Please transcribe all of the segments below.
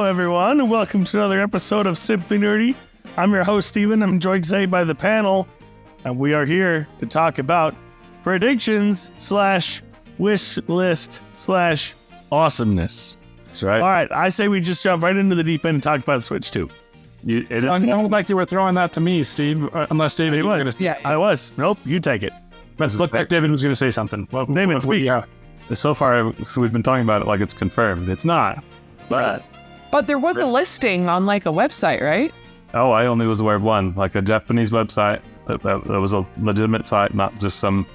everyone, and welcome to another episode of Simply Nerdy. I'm your host, Steven. I'm joined today by the panel, and we are here to talk about predictions / wish list / awesomeness. That's right. All right, I say we just jump right into the deep end and talk about Switch 2. I don't like you were throwing that to me, Steve, unless David He was. I was. Nope, you take it. Let's look like David was going to say something. David, speak. Yeah. So far, we've been talking about it like it's confirmed. It's not. But there was a listing on like a website, right? Oh, I only was aware of one, like a Japanese website that was a legitimate site, not just some,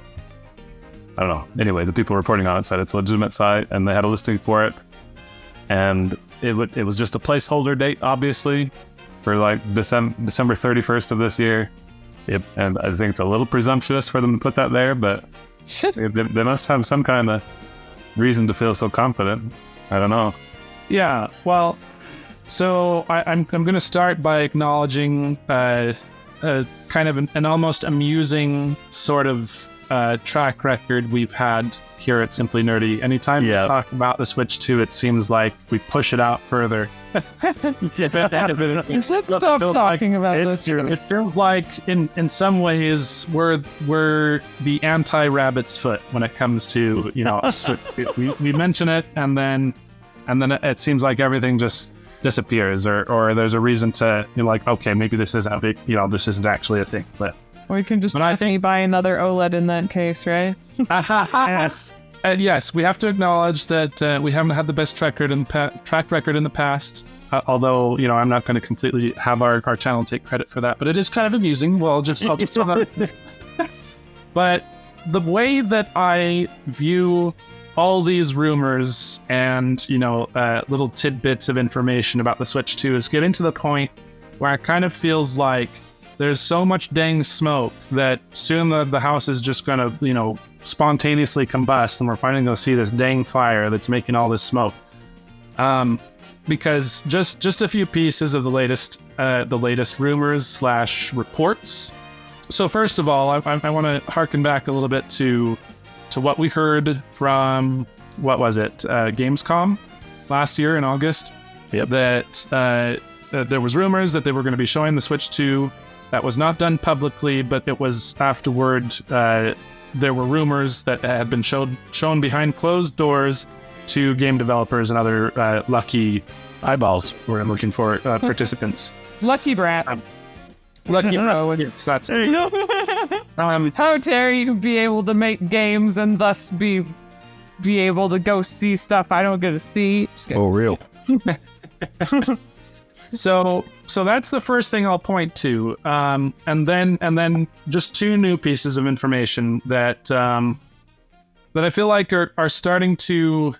I don't know. Anyway, the people reporting on it said it's a legitimate site, and they had a listing for it. And it was just a placeholder date, obviously, for like December 31st of this year. Yep. And I think it's a little presumptuous for them to put that there, but they must have some kind of reason to feel so confident. I don't know. Yeah, well, so I'm going to start by acknowledging kind of an almost amusing sort of track record we've had here at Simply Nerdy. Anytime we talk about the Switch 2, it seems like we push it out further. Let's stop talking about this. It feels like in some ways we're the anti-rabbit's foot when it comes to, we mention it and then it seems like everything just disappears or there's a reason to, like, okay, maybe this isn't a big, this isn't actually a thing. But or you can just buy another OLED in that case, right? Yes. Yes, we have to acknowledge that we haven't had the best track record in the past. Although, I'm not going to completely have our channel take credit for that, but it is kind of amusing. Well, I'll just say that. But the way that I view all these rumors and, little tidbits of information about the Switch 2 is getting to the point where it kind of feels like there's so much dang smoke that soon the house is just going to, spontaneously combust, and we're finally going to see this dang fire that's making all this smoke. Because just a few pieces of the latest rumors / reports. So first of all, I want to harken back a little bit to what we heard from, what was it, Gamescom last year in August. Yep. That there was rumors that they were going to be showing the Switch 2. That was not done publicly, but it was afterward. There were rumors that had been shown behind closed doors to game developers and other lucky eyeballs we're looking for participants. Lucky brats. Lucky yes, that's there you go. How dare you be able to make games and thus be able to go see stuff I don't get to see. Oh, real. So that's the first thing I'll point to, and then just two new pieces of information that I feel like are starting to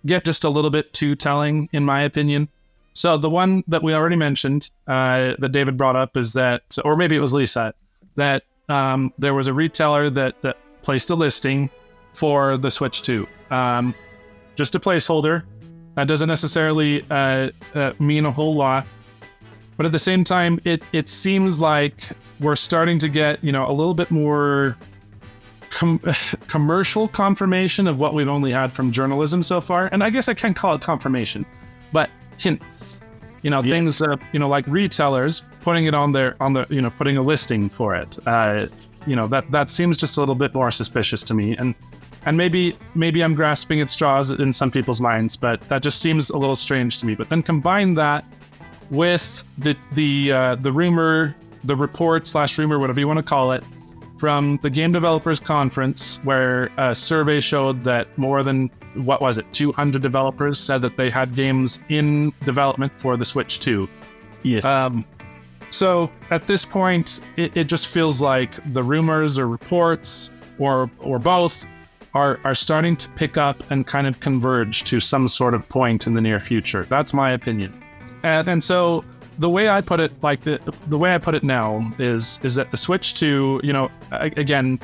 get just a little bit too telling, in my opinion. So the one that we already mentioned, that David brought up, is that, or maybe it was Lisa, that there was a retailer that placed a listing for the Switch 2. Just a placeholder. That doesn't necessarily mean a whole lot. But at the same time, it seems like we're starting to get, a little bit more commercial confirmation of what we've only had from journalism so far. And I guess I can't call it confirmation, but hints. Yes. Things like retailers putting it on their putting a listing for it. That seems just a little bit more suspicious to me. And maybe I'm grasping at straws in some people's minds, but that just seems a little strange to me. But then combine that with the rumor, the report / rumor, whatever you want to call it, from the Game Developers Conference, where a survey showed that more than, 200 developers said that they had games in development for the Switch 2. Yes. So at this point, it just feels like the rumors or reports or both are starting to pick up and kind of converge to some sort of point in the near future. That's my opinion. And so the way I put it, like the way I put it now is that the Switch 2, again,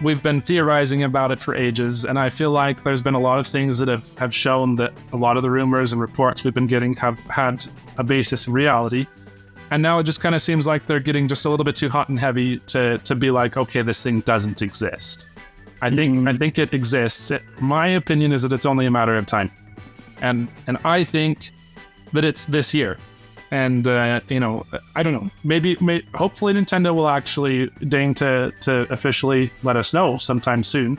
we've been theorizing about it for ages, and I feel like there's been a lot of things that have shown that a lot of the rumors and reports we've been getting have had a basis in reality. And now it just kind of seems like they're getting just a little bit too hot and heavy to be like, okay, this thing doesn't exist. I think it exists. My opinion is that it's only a matter of time. And I think that it's this year. And, I don't know. Hopefully Nintendo will actually deign to officially let us know sometime soon.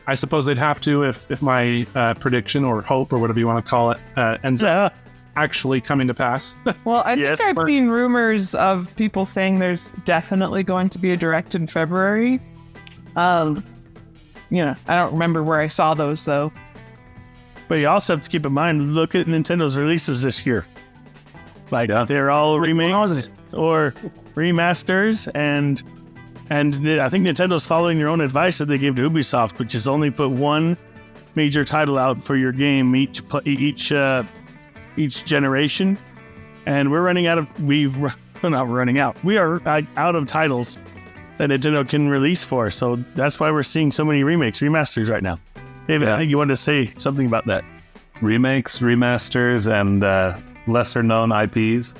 I suppose they'd have to if my prediction or hope or whatever you want to call it ends up actually coming to pass. Well, I think I've seen rumors of people saying there's definitely going to be a Direct in February. I don't remember where I saw those, though. But you also have to keep in mind, look at Nintendo's releases this year. They're all remakes or remasters, and I think Nintendo's following their own advice that they gave to Ubisoft, which is only put one major title out for your game each generation. And we're running out of we are out of titles that Nintendo can release for. So that's why we're seeing so many remasters right now. David, I think you wanted to say something about that. Remakes, remasters, and lesser-known IPs.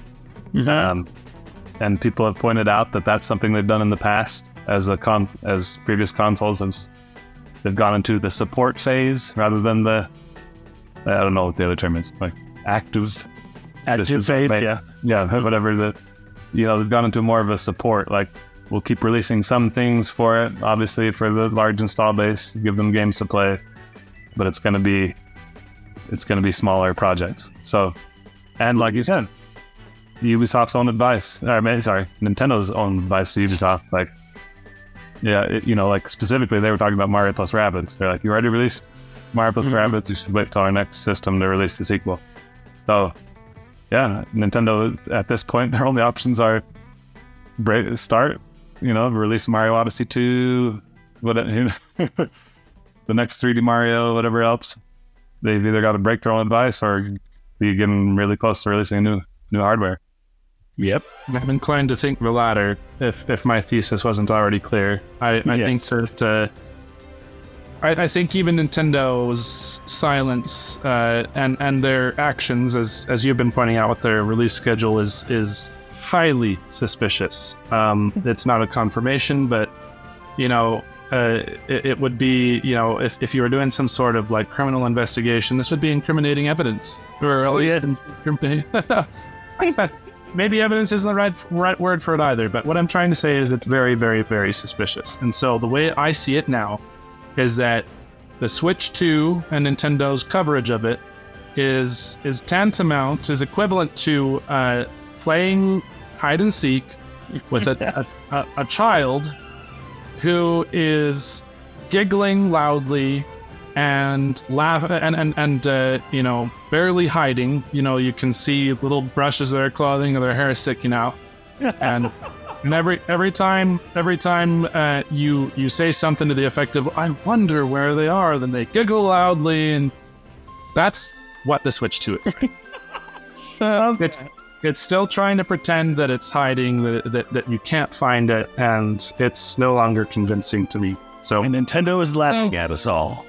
And people have pointed out that that's something they've done in the past as previous consoles they've gone into the support phase rather than I don't know what the other term is, like active phase, whatever. They've gone into more of a support. Like, we'll keep releasing some things for it, obviously for the large install base, give them games to play, but it's going to be smaller projects. So, and like you said, Ubisoft's own advice, Nintendo's own advice to Ubisoft, specifically they were talking about Mario plus Rabbids. They're like, you already released Mario plus Rabbids, you should wait till our next system to release the sequel. So, yeah, Nintendo, at this point, their only options are release Mario Odyssey 2, the next 3D Mario, whatever else. They've either got to break their own advice or be getting really close to releasing new hardware. Yep. I'm inclined to think the latter, if my thesis wasn't already clear. I think that I think even Nintendo's silence and their actions, as you've been pointing out with their release schedule, is highly suspicious. It's not a confirmation, but it would be, if you were doing some sort of like criminal investigation, this would be incriminating evidence, or at least maybe evidence isn't the right word for it either. But what I'm trying to say is it's very, very, very suspicious. And so the way I see it now is that the Switch 2 and Nintendo's coverage of it is equivalent to playing hide and seek with a child who is giggling loudly and barely hiding. You can see little brushes of their clothing or their hair sticking out, and every time you say something to the effect of "I wonder where they are," then they giggle loudly, and that's what the Switch 2 is. It's still trying to pretend that it's hiding, that you can't find it, and it's no longer convincing to me. And Nintendo is laughing at us all.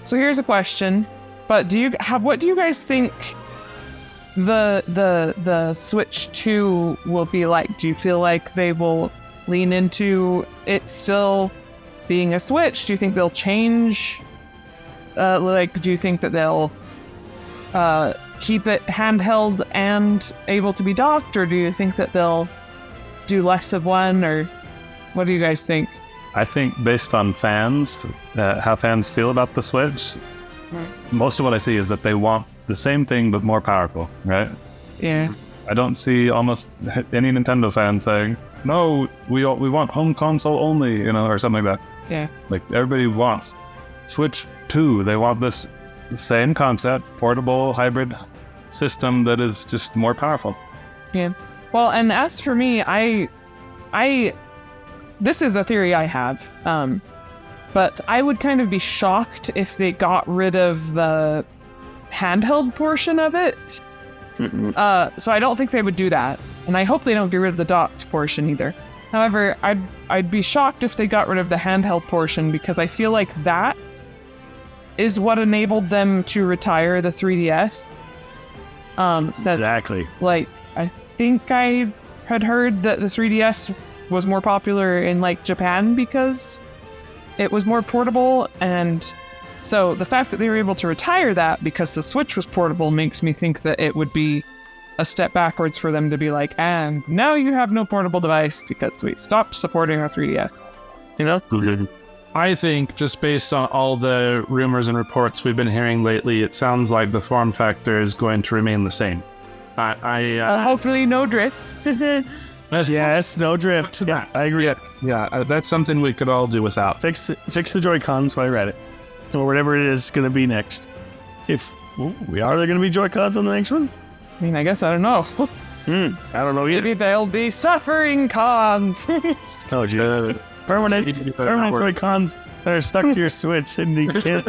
So here's a question. But what do you guys think the Switch 2 will be like? Do you feel like they will lean into it still being a Switch? Do you think they'll change? Do you think that they'll keep it handheld and able to be docked, or do you think that they'll do less of one, or what do you guys think? I think based on fans, how fans feel about the Switch, most of what I see is that they want the same thing but more powerful, right? Yeah. I don't see almost any Nintendo fan saying, no, we want home console only, or something like that. Yeah. Like, everybody wants Switch 2. They want this same concept, portable hybrid system that is just more powerful. Yeah. Well, and as for me, I this is a theory I have, but I would kind of be shocked if they got rid of the handheld portion of it. So I don't think they would do that, and I hope they don't get rid of the docked portion either. However, I'd be shocked if they got rid of the handheld portion, because I feel like that is what enabled them to retire the 3DS. Exactly. Like, I think I had heard that the 3DS was more popular in Japan because it was more portable, and So the fact that they were able to retire that because the Switch was portable makes me think that it would be a step backwards for them to be like, and now you have no portable device because we stopped supporting our 3DS. You know? I think just based on all the rumors and reports we've been hearing lately, it sounds like the form factor is going to remain the same. Hopefully no drift. Yes, no drift. Yeah, I agree. Yeah, that's something we could all do without. Fix the Joy-Cons while you're at it. Or whatever it is going to be next. Are there going to be Joy-Cons on the next one? I mean, I guess I don't know. I don't know either. Maybe they'll be suffering cons. Oh, geez. Permanent Joy-Cons that are stuck to your Switch and you can't...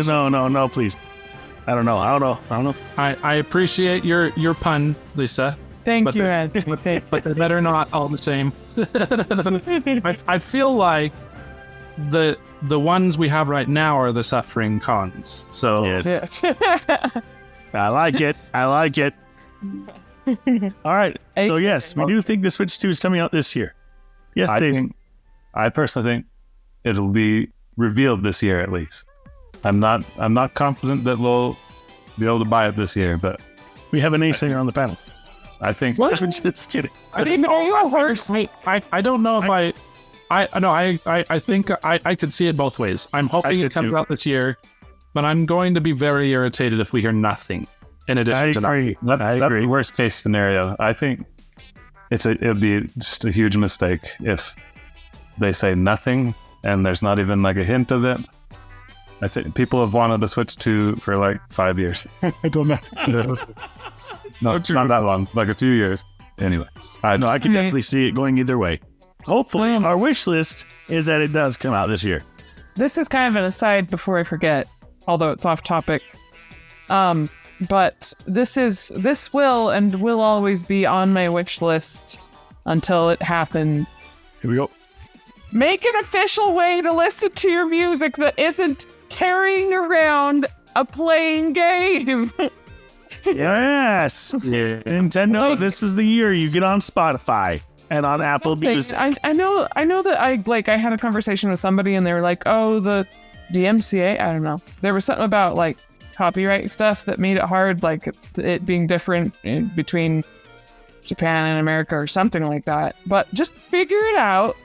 No, please. I don't know. I appreciate your pun, Lisa. Thank you, Ed. But they better not all the same. I feel like the ones we have right now are the suffering cons. So yes. I like it. All right. So yes, we do think the Switch 2 is coming out this year. Yes, Dave. I personally think it'll be revealed this year at least. I'm not confident that we'll be able to buy it this year, but we have an A-singer on the panel. I think. What? I'm just kidding. I don't know if I think I could see it both ways. I'm hoping it comes out this year, but I'm going to be very irritated if we hear nothing in addition to that. That's the worst case scenario. I think it'd be just a huge mistake if they say nothing and there's not even like a hint of it. I think people have wanted a Switch 2 for like 5 years. I don't know. No, not that long, like a few years. Anyway. I can definitely see it going either way. Hopefully, our wish list is that it does come out this year. This is kind of an aside before I forget, although it's off topic. But this will always be on my wish list until it happens. Here we go. Make an official way to listen to your music that isn't carrying around a playing game. Yes. Yeah. Nintendo, this is the year you get on Spotify and on Apple Music. I know that I had a conversation with somebody and they were like, oh, the DMCA, I don't know. There was something about like copyright stuff that made it hard, like it being different between Japan and America or something like that. But just figure it out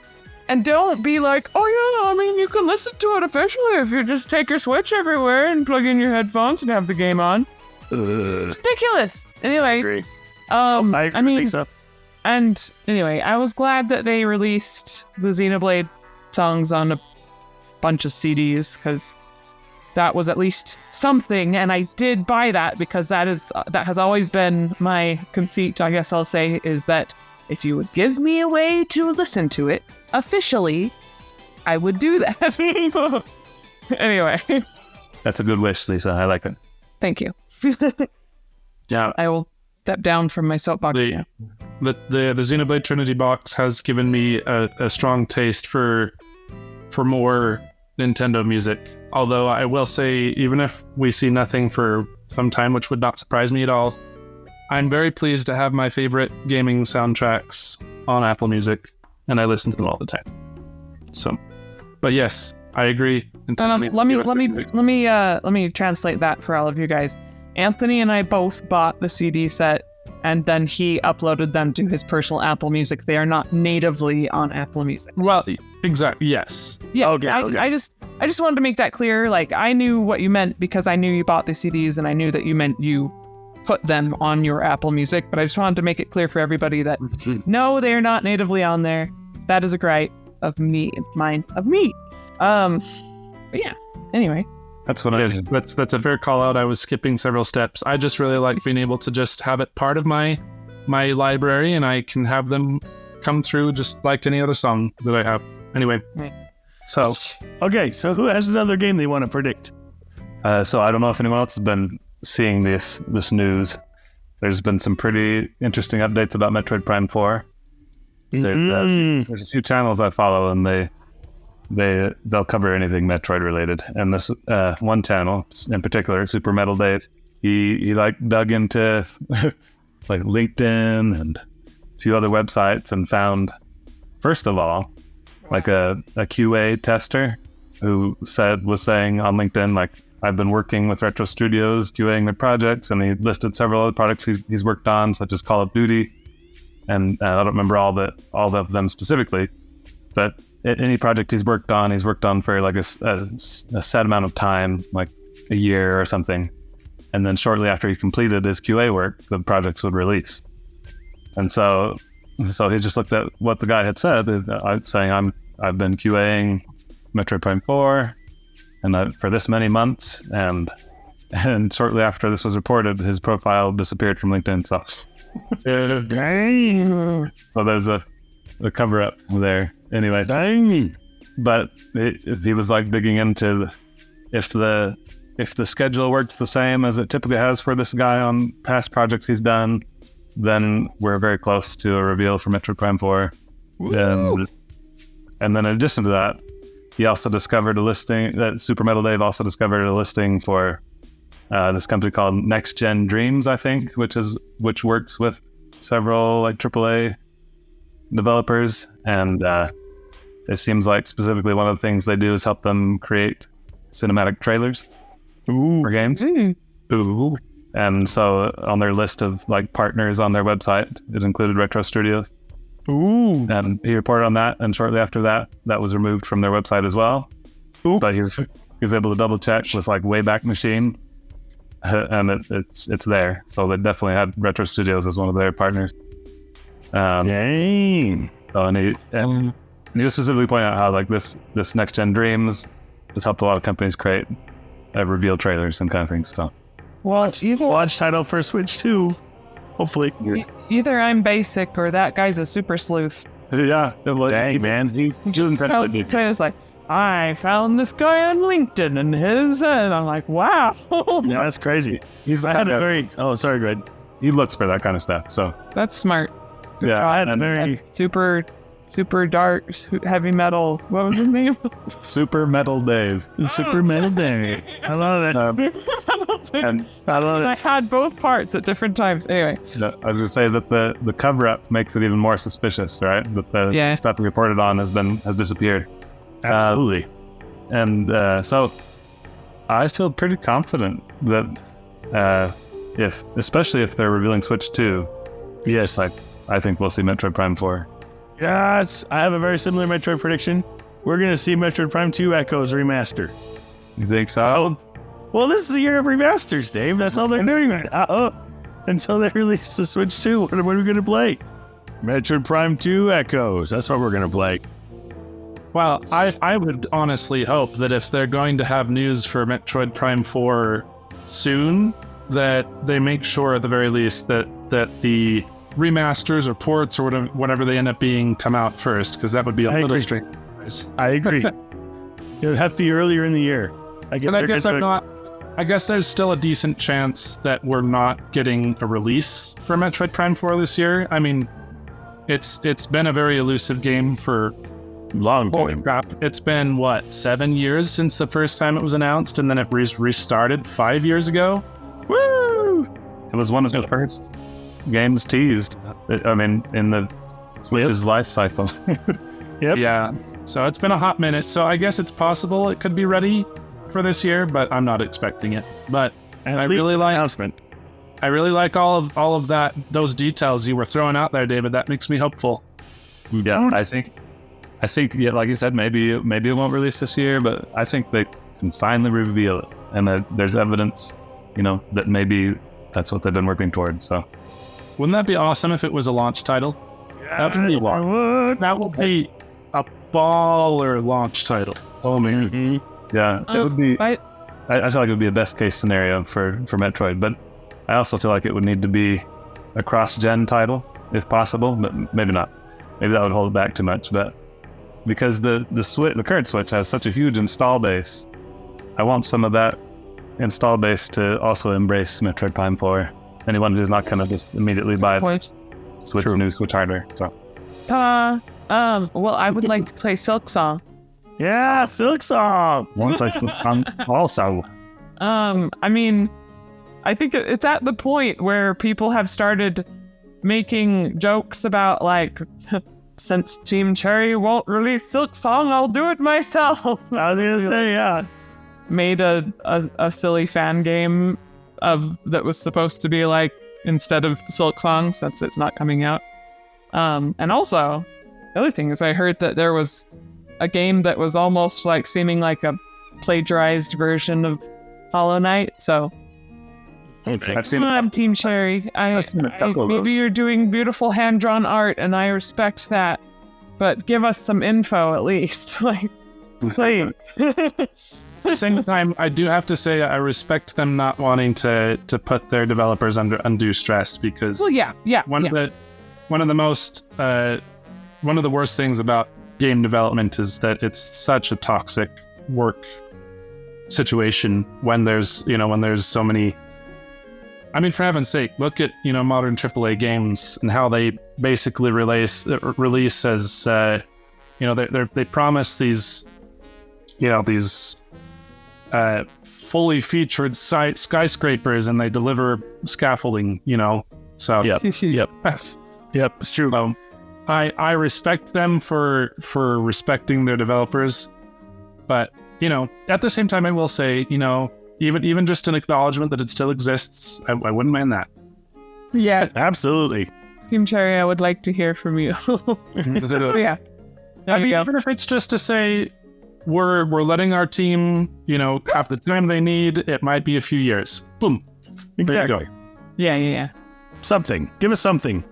and don't be like, oh yeah, I mean, you can listen to it officially if you just take your Switch everywhere and plug in your headphones and have the game on. It's ridiculous. Anyway, I mean, so. And anyway, I was glad that they released the Xenoblade songs on a bunch of CDs because that was at least something, and I did buy that because that has always been my conceit, I guess I'll say, is that if you would give me a way to listen to it officially, I would do that. Anyway. That's a good wish, Lisa. I like it. Thank you. Yeah, I will step down from my soapbox. The Xenoblade Trinity box has given me a strong taste for more Nintendo music. Although I will say, even if we see nothing for some time, which would not surprise me at all, I'm very pleased to have my favorite gaming soundtracks on Apple Music, and I listen to them all the time. So, but yes, I agree. Let me translate that for all of you guys. Anthony and I both bought the CD set, and then he uploaded them to his personal Apple Music. They are not natively on Apple Music. Well, exactly. Yes. Yeah. Okay. I just wanted to make that clear. Like, I knew what you meant because I knew you bought the CDs, and I knew that you meant you put them on your Apple Music. But I just wanted to make it clear for everybody that no, they are not natively on there. That is a gripe of me. But yeah. Anyway. That's what I yes, that's a fair call out. I was skipping several steps. I just really like being able to just have it part of my library, and I can have them come through just like any other song that I have. Anyway, so who has another game they want to predict? So I don't know if anyone else has been seeing this news. There's been some pretty interesting updates about Metroid Prime 4. There's a few channels I follow, and they'll cover anything Metroid related. And this one channel in particular, Super Metal Dave, he like dug into like LinkedIn and a few other websites and found, first of all, like a QA tester who was saying on LinkedIn, like, I've been working with Retro Studios QAing their projects, and he listed several other projects he's worked on, such as Call of Duty, and I don't remember all of them specifically, but any project he's worked on for like a set amount of time, like a year or something, and then shortly after he completed his QA work, the projects would release. And so he just looked at what the guy had said, saying I've been QAing Metroid Prime 4 and for this many months, and shortly after this was reported, his profile disappeared from LinkedIn. So there's a cover up there. Anyway, dang. But he was like digging into if the schedule works the same as it typically has for this guy on past projects he's done, then we're very close to a reveal for Metroid Prime 4. And then in addition to that, he also discovered a listing that Super Metal Dave also discovered a listing for this company called Next Gen Dreams, I think, which works with several like AAA developers, and it seems like specifically one of the things they do is help them create cinematic trailers for games. Ooh. And so on their list of like partners on their website, it included Retro Studios. Ooh. And he reported on that, and shortly after that was removed from their website as well. Ooh. But he was able to double check with like Wayback Machine, and it's there. So they definitely had Retro Studios as one of their partners. Dang. So, and he was specifically pointing out how like this Next Gen Dreams has helped a lot of companies create reveal trailers and kind of things. So, well, launch title for Switch 2. Hopefully. Either I'm basic or that guy's a super sleuth. Yeah. Dang, man. He's just it's like, I found this guy on LinkedIn and I'm like, wow. Yeah, that's crazy. Sorry, Greg. He looks for that kind of stuff. So that's smart. Yeah. I had a very super dark, heavy metal. What was his name? Super Metal Dave. Super Metal Dave. I love it. I had both parts at different times. Anyway. I was going to say that the cover-up makes it even more suspicious, right? That the stuff reported on has disappeared. Absolutely. So I feel pretty confident that especially if they're revealing Switch 2, yes, I think we'll see Metroid Prime 4. Yes, I have a very similar Metroid prediction. We're going to see Metroid Prime 2 Echoes remaster. You think so? Well, this is the year of remasters, Dave. That's all they're doing right now. Until they release the Switch 2, what are we going to play? Metroid Prime 2 Echoes. That's what we're going to play. Well, I would honestly hope that if they're going to have news for Metroid Prime 4 soon, that they make sure at the very least that the remasters or ports or whatever they end up being come out first, because that would be a little strange. I agree. It would have to be earlier in the year. I guess there's still a decent chance that we're not getting a release for Metroid Prime 4 this year. I mean, it's been a very elusive game for long time. Crap. It's been 7 years since the first time it was announced, and then it restarted 5 years ago. Woo! It was one of the first games teased. In the Switch's life cycle. Yep. Yeah. So it's been a hot minute. So I guess it's possible it could be ready for this year, but I'm not expecting it. But I really like all of those details you were throwing out there, David. That makes me hopeful. Yeah, I think yeah, like you said, maybe it won't release this year, but I think they can finally reveal it, and there's evidence, that maybe that's what they've been working towards. So. Wouldn't that be awesome if it was a launch title? Yes, that would be a baller launch title. Oh man. Mm-hmm. Yeah, it would be. I feel like it would be a best case scenario for Metroid, but I also feel like it would need to be a cross-gen title if possible, but maybe not. Maybe that would hold it back too much. But because the current Switch has such a huge install base, I want some of that install base to also embrace Metroid Prime 4. Anyone who's not going to just immediately buy new Switch hardware. So. Well, I would like to play Silksong. Yeah, Silksong. Once I Silksong also. I think it's at the point where people have started making jokes about since Team Cherry won't release Silksong, I'll do it myself. I was gonna say, yeah. Made a silly fan game that was supposed to be like instead of Silksong, since it's not coming out. And also, the other thing is I heard that there was a game that was almost like seeming like a plagiarized version of Hollow Knight. So I've seen. come on, Team Cherry. seen a couple of Maybe those. you're doing beautiful hand-drawn art, and I respect that. But give us some info at least, like, please. At the same time, I do have to say I respect them not wanting to put their developers under undue stress, because Well, yeah. one of the worst things about game development is that it's such a toxic work situation when there's so many. I mean, for heaven's sake, look at modern AAA games and how they basically release as they promise these fully featured skyscrapers, and they deliver scaffolding. So Yep. Yep. It's true. I respect them for respecting their developers, but at the same time, I will say even just an acknowledgement that it still exists, I wouldn't mind that. Yeah, Absolutely. Team Cherry, I would like to hear from you. Yeah. I mean, even if it's just to say we're letting our team have the time they need, it might be a few years. Boom. Exactly. Yeah. Something. Give us something.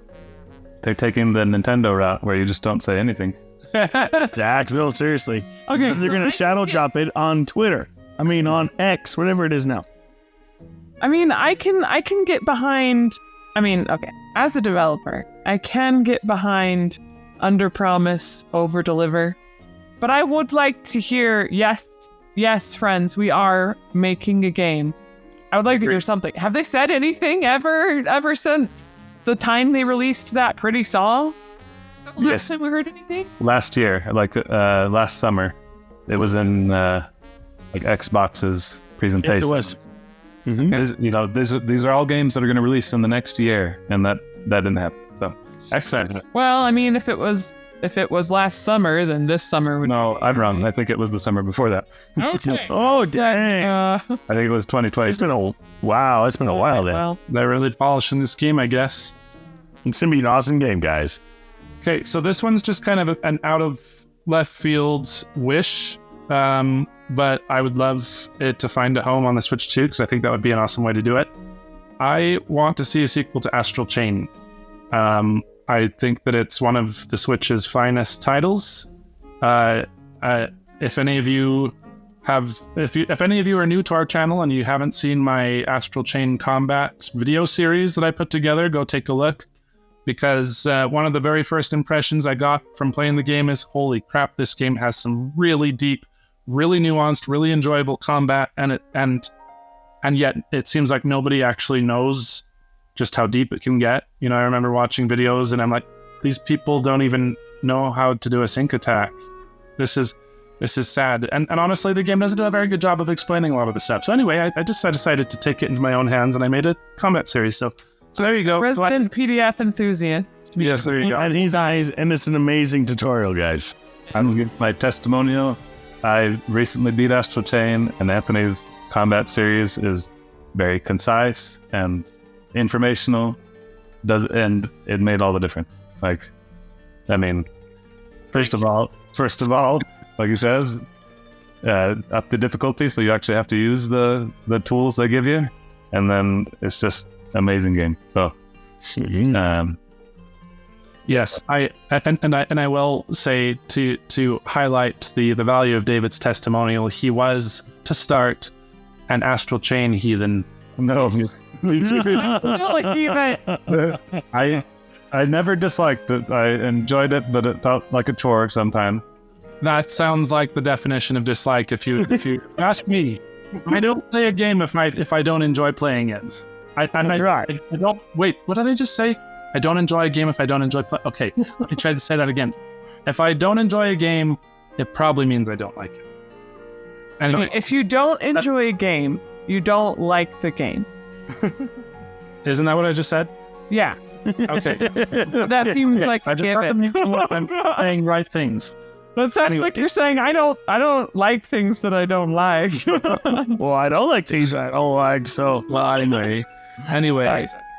They're taking the Nintendo route where you just don't say anything. Exactly. No, seriously. Okay. They're going to shadow drop it on Twitter. I mean, on X, whatever it is now. I mean, I can get behind. I mean, okay, as a developer, I can get behind under promise, over deliver. But I would like to hear, yes, friends, we are making a game. I would like to hear something. Have they said anything ever since the time they released that pretty song? Is that the last time we heard anything? Last year, last summer, it was in Xbox's presentation. Yes, it was. These are all games that are going to release in the next year, and that didn't happen. So excellent. Well, I mean, if it was last summer, then this summer would. No, I'm wrong. I think it was the summer before that. Okay. Oh, dang. I think it was 2020. It's been a while then. Well, They're really polishing this game, I guess. It's going to be an awesome game, guys. Okay, so this one's just kind of an out of left field wish, but I would love it to find a home on the Switch too, because I think that would be an awesome way to do it. I want to see a sequel to Astral Chain. I think that it's one of the Switch's finest titles. If any of you are new to our channel and you haven't seen my Astral Chain combat video series that I put together, go take a look. Because one of the very first impressions I got from playing the game is, holy crap, this game has some really deep, really nuanced, really enjoyable combat, and yet it seems like nobody actually knows just how deep it can get. I remember watching videos and I'm like, these people don't even know how to do a sync attack. This is sad. And honestly, the game doesn't do a very good job of explaining a lot of the stuff. So anyway, I decided to take it into my own hands, and I made a combat series. So there you go. resident PDF enthusiast. Yes, there you go. And it's an amazing tutorial, guys. I'm giving my testimonial. I recently beat Astral Chain, and Anthony's combat series is very concise and informational. And it made all the difference. First of all, like he says, up the difficulty, so you actually have to use the tools they give you, and then it's just amazing game. So, yes, I will say to highlight the value of David's testimonial. He was, to start, an Astral Chain heathen. no, I never disliked it. I enjoyed it, but it felt like a chore sometimes. That sounds like the definition of dislike. If you ask me, I don't play a game if I don't enjoy playing it. I don't. Wait, what did I just say? I don't enjoy a game if I don't enjoy play. Okay, let me try to say that again. If I don't enjoy a game, it probably means I don't like it. Anyway, If you don't enjoy a game, you don't like the game. isn't that what I just said? Yeah. Okay. That seems like I a just given. I'm saying right things. That sounds like you're saying I don't like things that I don't like. Well, I don't like things I don't like, so. Well, anyway.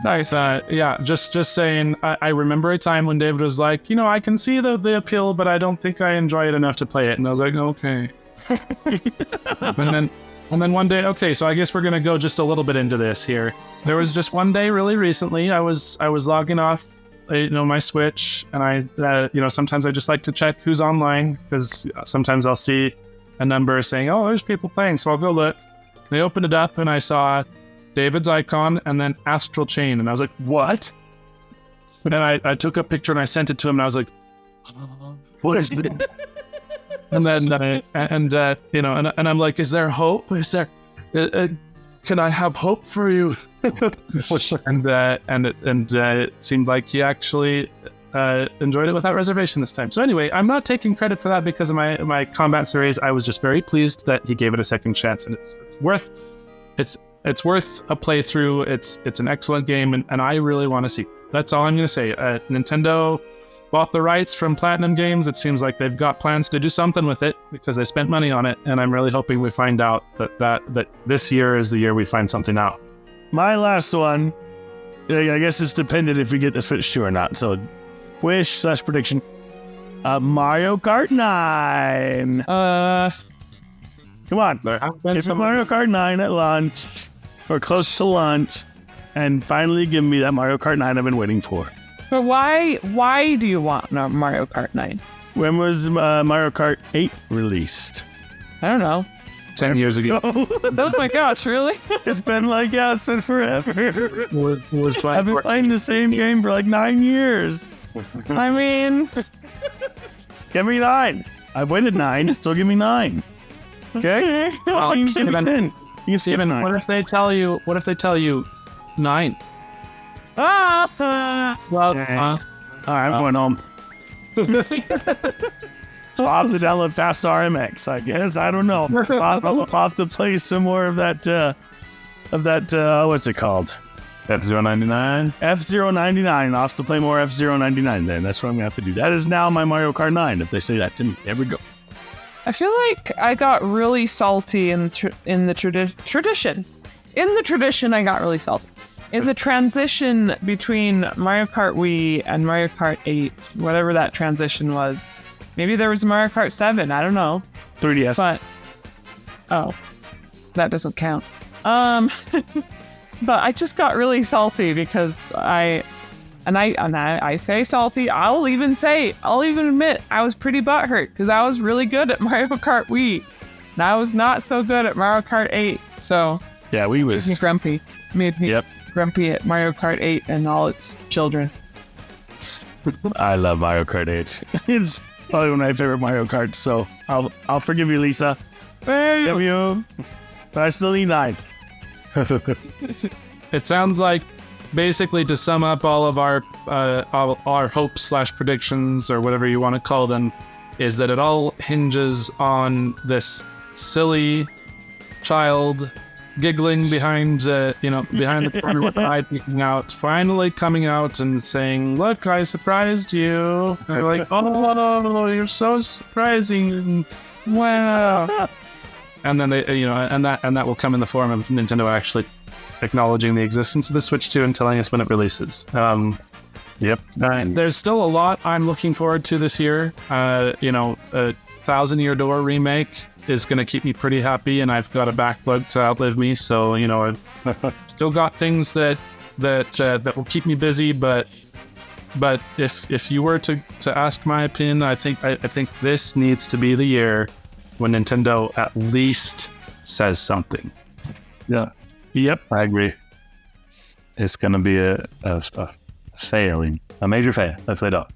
Sorry. Yeah, just saying, I remember a time when David was like, I can see the appeal, but I don't think I enjoy it enough to play it. And I was like, okay. and then one day, okay, so I guess we're going to go just a little bit into this here. There was just one day really recently, I was logging off, my Switch, and I sometimes I just like to check who's online, because sometimes I'll see a number saying, oh, there's people playing, so I'll go look. And I opened it up and I saw David's icon and then Astral Chain, and I was like, what? And I took a picture and I sent it to him, and I was like, what is this? And then and I'm like, is there hope? Is there can I have hope for you? and it seemed like he actually enjoyed it without reservation this time. So anyway, I'm not taking credit for that because of my combat series. I was just very pleased that he gave it a second chance, and it's worth a playthrough. It's an excellent game, and I really want to see. That's all I'm going to say. Nintendo bought the rights from Platinum Games. It seems like they've got plans to do something with it because they spent money on it, and I'm really hoping we find out that this year is the year we find something out. My last one, I guess it's dependent if we get the Switch 2 or not. So, wish/prediction. Mario Kart 9. Come on. Give me Mario Kart 9 at launch, or close to launch, and finally give me that Mario Kart 9 I've been waiting for. But why do you want Mario Kart 9? When was Mario Kart 8 released? I don't know. 10 years ago. Oh my gosh, really? It's been forever. I've been playing the same game for like 9 years. I mean, Give me 9. I've waited 9, so give me 9. Okay? Well, You can skip 10. You can skip 9. What if they tell you 9? Well, Okay. All right, I'm going home. I'll have to download Fast RMX, I guess. I don't know. I'll have to play some more of that, what's it called? F-Zero 99. F-Zero 99. I'll have to play more F-Zero 99 then. That's what I'm going to have to do. That is now my Mario Kart 9, if they say that to me. There we go. I feel like I got really salty in the tradition. In the tradition, I got really salty. In the transition between Mario Kart Wii and Mario Kart 8, whatever that transition was, maybe there was Mario Kart 7, I don't know. 3DS. But, that doesn't count. But I just got really salty because I say salty, I'll even admit I was pretty butthurt because I was really good at Mario Kart Wii. And I was not so good at Mario Kart 8, so... Yeah, we was... Made me grumpy. Made me grumpy at Mario Kart 8 and all its children. I love Mario Kart 8. It's probably one of my favorite Mario Karts, so I'll forgive you, Lisa. Forgive you. But I still need 9. it sounds like, basically, to sum up all of our hopes/predictions, or whatever you want to call them, is that it all hinges on this silly child giggling behind the corner with an eye peeking out, finally coming out and saying, "Look, I surprised you." And they're like, "Oh, you're so surprising! Wow!" And then they, and that will come in the form of Nintendo actually acknowledging the existence of the Switch 2 and telling us when it releases. There's still a lot I'm looking forward to this year. A Thousand Year Door remake is going to keep me pretty happy, and I've got a backlog to outlive me. So I've still got things that will keep me busy. But if you were to ask my opinion, I think this needs to be the year when Nintendo at least says something. Yeah. Yep. I agree. It's going to be a failing, a major fail if they don't.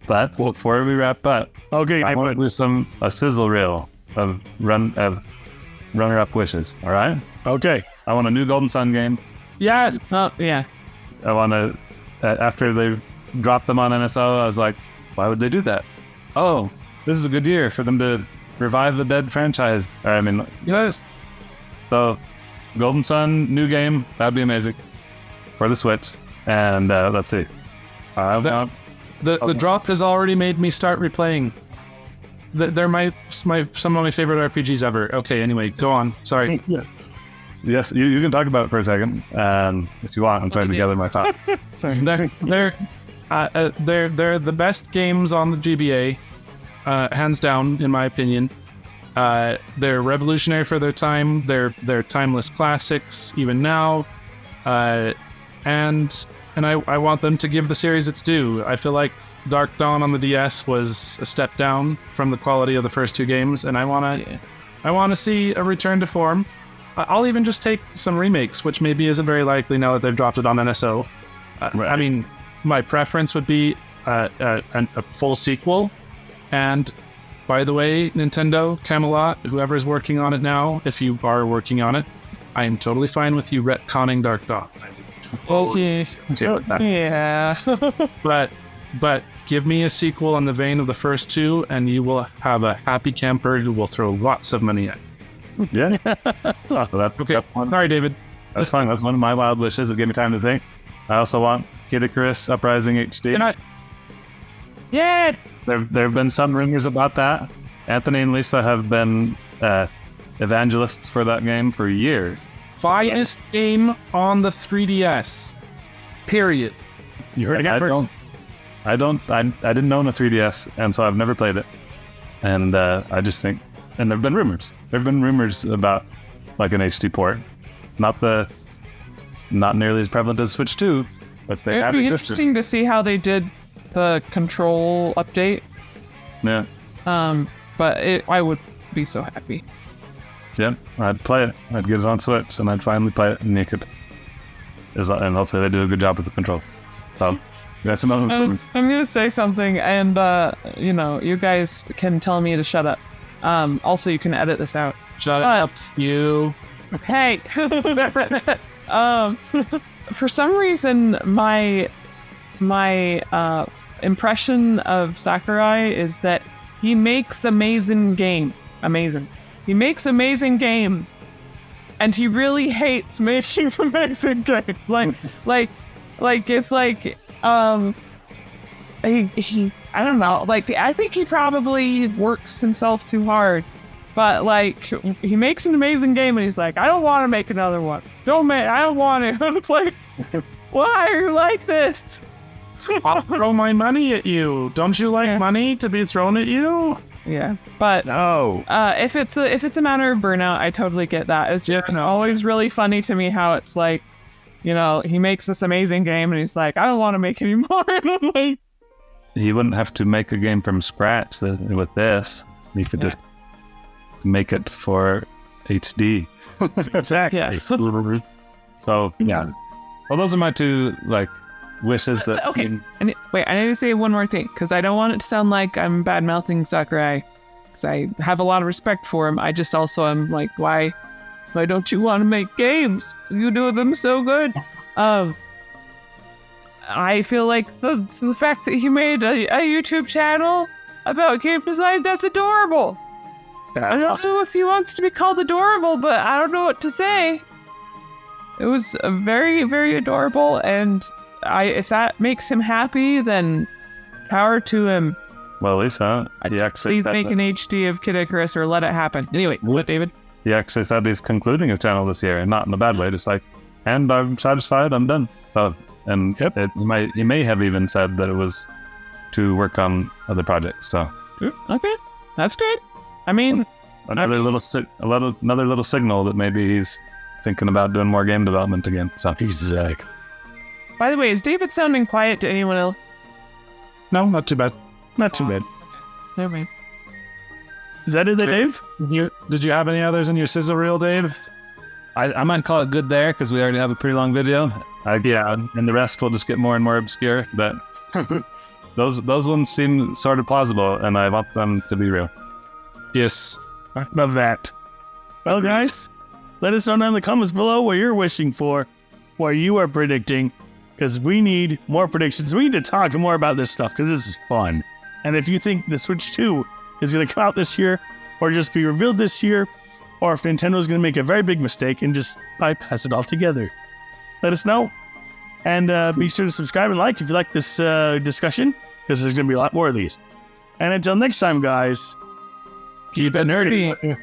But before we wrap up, Okay, I want to do a sizzle reel of runner-up wishes. All right. Okay. I want a new Golden Sun game. Yes. Oh, yeah. I want to. After they dropped them on NSO, I was like, why would they do that? Oh, this is a good year for them to revive the dead franchise. Yes. So, Golden Sun, new game, that'd be amazing for the Switch. And let's see. The drop has already made me start replaying. They're some of my favorite RPGs ever. Okay, anyway, go on. Sorry. Yeah. Yes, you can talk about it for a second, if you want. I'm trying to gather my thoughts. They're the best games on the GBA, hands down, in my opinion. They're revolutionary for their time. They're timeless classics even now, and I want them to give the series its due. I feel like Dark Dawn on the DS was a step down from the quality of the first two games, and I want to see a return to form. I'll even just take some remakes, which maybe isn't very likely now that they've dropped it on NSO. Right. I mean, my preference would be a full sequel. And by the way, Nintendo, Camelot, whoever's working on it now, if you are working on it, I am totally fine with you retconning Dark Dawn. Yeah. But give me a sequel in the vein of the first two, and you will have a happy camper who will throw lots of money at. Yeah. That's awesome. Okay. That's one. Sorry, David. That's fine. That's one of my wild wishes. It gave me time to think. I also want Icarus Uprising HD. Yeah. There have been some rumors about that. Anthony and Lisa have been evangelists for that game for years. Finest game on the 3DS. Period. You heard it again first. I didn't own a 3DS, and so I've never played it. And I just think, and there've been rumors. There've been rumors about like an HD port, not nearly as prevalent as Switch 2, but they have It'd be existed. interesting to see how they did the control update. Yeah, But I would be so happy. yeah. I'd play it. I'd get it on Switch, and I'd finally play it naked. And hopefully they do a good job with the controls. So that's another one for me. I'm gonna say something, and you guys can tell me to shut up. Also, you can edit this out. Shut up, you. Hey. For some reason, my impression of Sakurai is that he makes amazing games. Amazing. He makes amazing games, and he really hates making amazing games. He I don't know. Like, I think he probably works himself too hard. But like, he makes an amazing game, and he's like, I don't want to make another one. I don't want to. Like, why are you like this? I'll throw my money at you. Don't you like money to be thrown at you? Yeah, but No. if it's a matter of burnout, I totally get that. It's just always really funny to me how it's like, he makes this amazing game, and he's like, I don't want to make any more. And I'm like, He wouldn't have to make a game from scratch with this. He could just make it for HD. Exactly. yeah. So yeah. Well, those are my two wishes that. Okay. And wait, I need to say one more thing, because I don't want it to sound like I'm bad mouthing Sakurai, because I have a lot of respect for him. I just also am like, why don't you want to make games? You do them so good. I feel like the fact that he made a YouTube channel about game design, that's adorable. I don't know if he wants to be called adorable, but I don't know what to say. It was very, very adorable, and if that makes him happy, then power to him. Well, Lisa, he actually Please said make an HD of Kid Icarus or let it happen. Anyway, what, David? he actually said he's concluding his channel this year, and not in a bad way, just like, and I'm satisfied, I'm done. So, and he may have even said that it was to work on other projects. So, Okay, that's good. I mean, another little signal that maybe he's thinking about doing more game development again. So, Exactly. by the way, is David sounding quiet to anyone else? No, not too bad. Not too bad. Never mind. Is that it, Dave? Did you have any others in your sizzle reel, Dave? I might call it good there because we already have a pretty long video. And the rest will just get more and more obscure. But those ones seem sort of plausible, and I want them to be real. Yes. Love that. Well, guys, let us know down in the comments below what you're wishing for, what you are predicting, because we need more predictions. We need to talk more about this stuff because this is fun. And if you think the Switch 2 is going to come out this year, or just be revealed this year, or if Nintendo is going to make a very big mistake and just bypass it altogether, let us know. And be sure to subscribe and like if you like this discussion, because there's going to be a lot more of these. And until next time, guys, keep it nerdy.